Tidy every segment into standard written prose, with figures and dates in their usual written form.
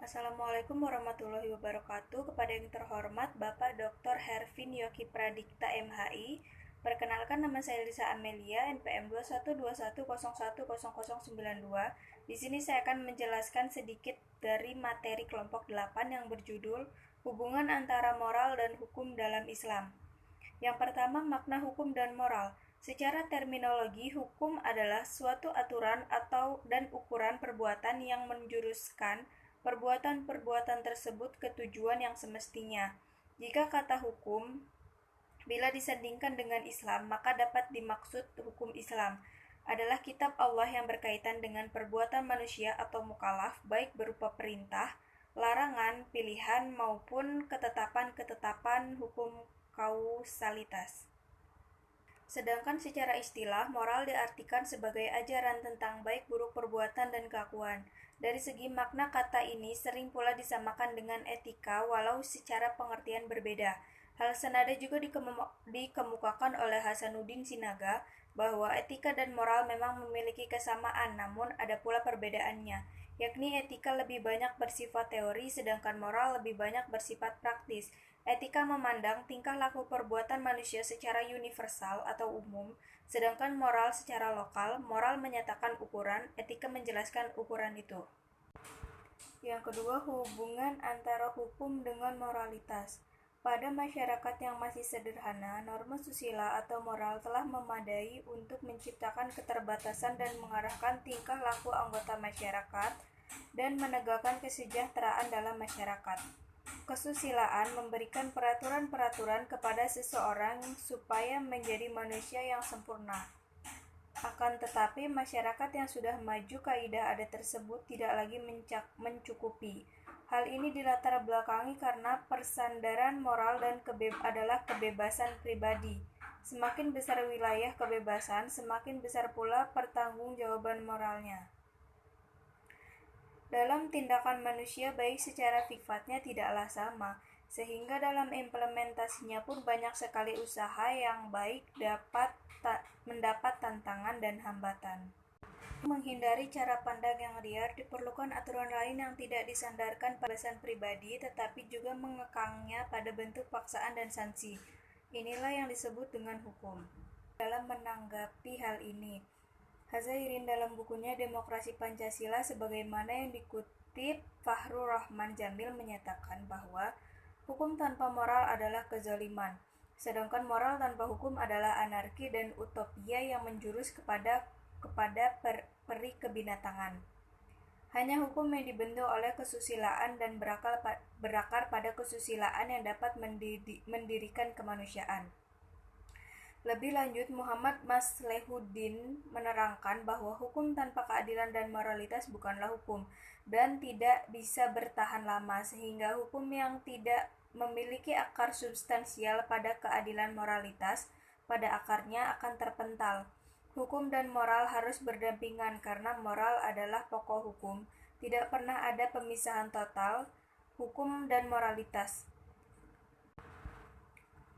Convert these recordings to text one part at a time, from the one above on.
Assalamualaikum warahmatullahi wabarakatuh. Kepada yang terhormat Bapak Dr. Hervin Yogi Pradikta MHI. Perkenalkan, nama saya Lisa Amelia, NPM 21210100092. Di sini saya akan menjelaskan sedikit dari materi kelompok 8 yang berjudul Hubungan antara moral dan hukum dalam Islam. Yang pertama, makna hukum dan moral. Secara terminologi, hukum adalah suatu aturan atau dan ukuran perbuatan yang menjuruskan perbuatan-perbuatan tersebut ke tujuan yang semestinya. Jika kata hukum bila disandingkan dengan Islam, maka dapat dimaksud hukum Islam adalah kitab Allah yang berkaitan dengan perbuatan manusia atau mukallaf, baik berupa perintah, larangan, pilihan, maupun ketetapan-ketetapan hukum kausalitas. Sedangkan secara istilah, moral diartikan sebagai ajaran tentang baik buruk perbuatan dan kelakuan. Dari segi makna, kata ini sering pula disamakan dengan etika, walau secara pengertian berbeda. Hal senada juga dikemukakan oleh Hasanuddin Sinaga, bahwa etika dan moral memang memiliki kesamaan, namun ada pula perbedaannya, yakni etika lebih banyak bersifat teori, sedangkan moral lebih banyak bersifat praktis. Etika memandang tingkah laku perbuatan manusia secara universal atau umum, sedangkan moral secara lokal. Moral menyatakan ukuran, etika menjelaskan ukuran itu. Yang kedua, hubungan antara hukum dengan moralitas. Pada masyarakat yang masih sederhana, norma susila atau moral telah memadai untuk menciptakan keterbatasan dan mengarahkan tingkah laku anggota masyarakat dan menegakkan kesejahteraan dalam masyarakat. Kesusilaan memberikan peraturan-peraturan kepada seseorang supaya menjadi manusia yang sempurna. Akan tetapi, masyarakat yang sudah maju kaidah adat tersebut tidak lagi mencukupi. Hal ini dilatar belakangi karena persandaran moral dan adalah kebebasan pribadi. Semakin besar wilayah kebebasan, semakin besar pula pertanggungjawaban moralnya. Dalam tindakan manusia baik secara sifatnya tidaklah sama, sehingga dalam implementasinya pun banyak sekali usaha yang baik mendapat tantangan dan hambatan. Menghindari cara pandang yang liar, diperlukan aturan lain yang tidak disandarkan pada kebebasan pribadi, tetapi juga mengekangnya pada bentuk paksaan dan sanksi. Inilah yang disebut dengan hukum. Dalam menanggapi hal ini, Hazairin dalam bukunya Demokrasi Pancasila sebagaimana yang dikutip Fahrur Rahman Jamil menyatakan bahwa hukum tanpa moral adalah kezaliman, sedangkan moral tanpa hukum adalah anarki dan utopia yang menjurus kepada peri kebinatangan. Hanya hukum yang dibentuk oleh kesusilaan dan berakar pada kesusilaan yang dapat mendirikan kemanusiaan. Lebih lanjut, Muhammad Maslehuddin menerangkan bahwa hukum tanpa keadilan dan moralitas bukanlah hukum dan tidak bisa bertahan lama, sehingga hukum yang tidak memiliki akar substansial pada keadilan moralitas pada akarnya akan terpental. Hukum dan moral harus berdampingan karena moral adalah pokok hukum. Tidak pernah ada pemisahan total hukum dan moralitas.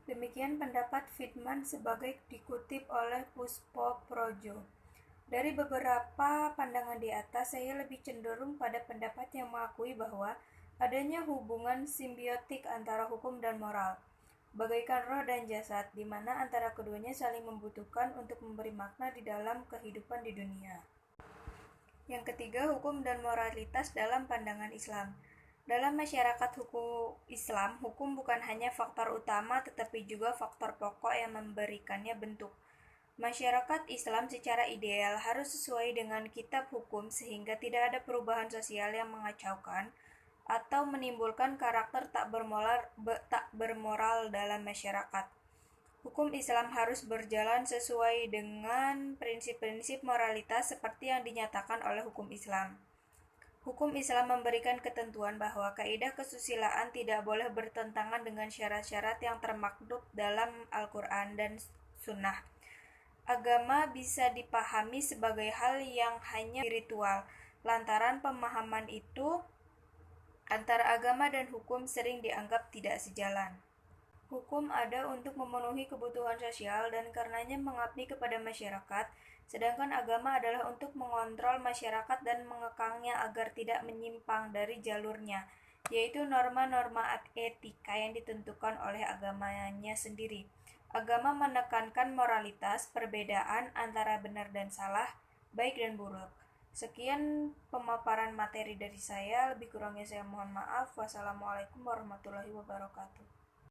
Demikian pendapat Friedman sebagai dikutip oleh Puspo Projo. Dari beberapa pandangan di atas, saya lebih cenderung pada pendapat yang mengakui bahwa adanya hubungan simbiotik antara hukum dan moral, bagaikan roh dan jasad, di mana antara keduanya saling membutuhkan untuk memberi makna di dalam kehidupan di dunia. Yang ketiga, hukum dan moralitas dalam pandangan Islam. Dalam masyarakat hukum Islam, hukum bukan hanya faktor utama tetapi juga faktor pokok yang memberikannya bentuk. Masyarakat Islam secara ideal harus sesuai dengan kitab hukum sehingga tidak ada perubahan sosial yang mengacaukan atau menimbulkan karakter tak bermoral dalam masyarakat. Hukum Islam harus berjalan sesuai dengan prinsip-prinsip moralitas seperti yang dinyatakan oleh hukum Islam. Hukum Islam memberikan ketentuan bahwa kaidah kesusilaan tidak boleh bertentangan dengan syarat-syarat yang termaktub dalam Al-Quran dan Sunnah. Agama bisa dipahami sebagai hal yang hanya spiritual. Lantaran pemahaman itu antara agama dan hukum sering dianggap tidak sejalan. Hukum ada untuk memenuhi kebutuhan sosial dan karenanya mengabdi kepada masyarakat, Sedangkan agama adalah untuk mengontrol masyarakat dan mengekangnya agar tidak menyimpang dari jalurnya, yaitu norma-norma etika yang ditentukan oleh agamanya sendiri. Agama menekankan moralitas, perbedaan antara benar dan salah, baik dan buruk. Sekian pemaparan materi dari saya, lebih kurangnya saya mohon maaf. Wassalamualaikum warahmatullahi wabarakatuh.